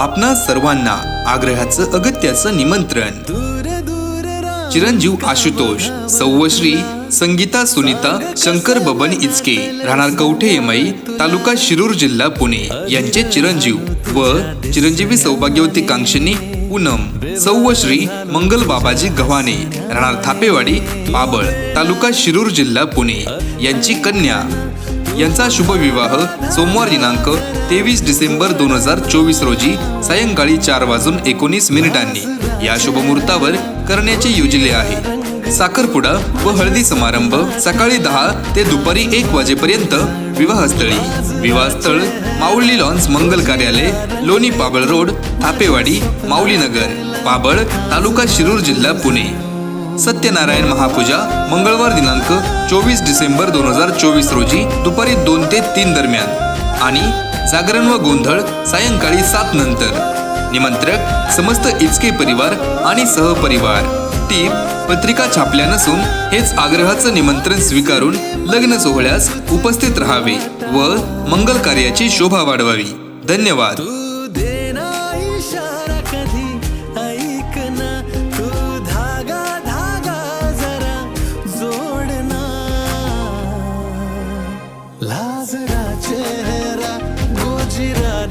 आपणा सर्वांना आग्रहाचं अगत्याचं निमंत्रण। चिरंजीव आशुतोष, सौवश्री संगीता सुनीता शंकर बबन इचके, राहणार कवठे एमाई, तालुका शिरूर, जिल्हा पुणे यांचे चिरंजीव व चिरंजीवी सौभाग्यवती कांक्षिणी पूनम सौवश्री मंगल बाबाजी गव्हाणे, राहणार थापेवाडी, पाबळ, तालुका शिरूर, जिल्हा पुणे यांची कन्या यांचा शुभ विवाह सोमवार दिनांक 23 डिसेंबर 2024 रोजी सायंकाळी 4:19 या शुभ मुहूर्तावर करण्याचे योजले आहे। साखरपुडा व हळदी समारंभ सकाळी 10 ते दुपारी 1 वाजेपर्यंत विवाहस्थळी। विवाहस्थळ माऊली लॉन्स मंगल कार्यालय, लोणी पाबळ रोड, थापेवाडी, माऊली नगर, पाबळ, तालुका शिरूर, जिल्हा पुणे। सत्यनारायण महापूजा मंगळवार दिनांक 24 डिसेंबर 2024 रोजी दुपारी 2 ते 3 दरम्यान आणि जागरण व गोंधळ सायंकाळी 7 नंतर। निमंत्रक समस्त इचके परिवार आणि सहपरिवार। टीप पत्रिका छापल्या नसून हेच आग्रहाचं निमंत्रण स्वीकारून लग्न सोहळ्यास उपस्थित राहावे व मंगल कार्याची शोभा वाढवावी। धन्यवाद। लाजरा चेहरा गोजिरा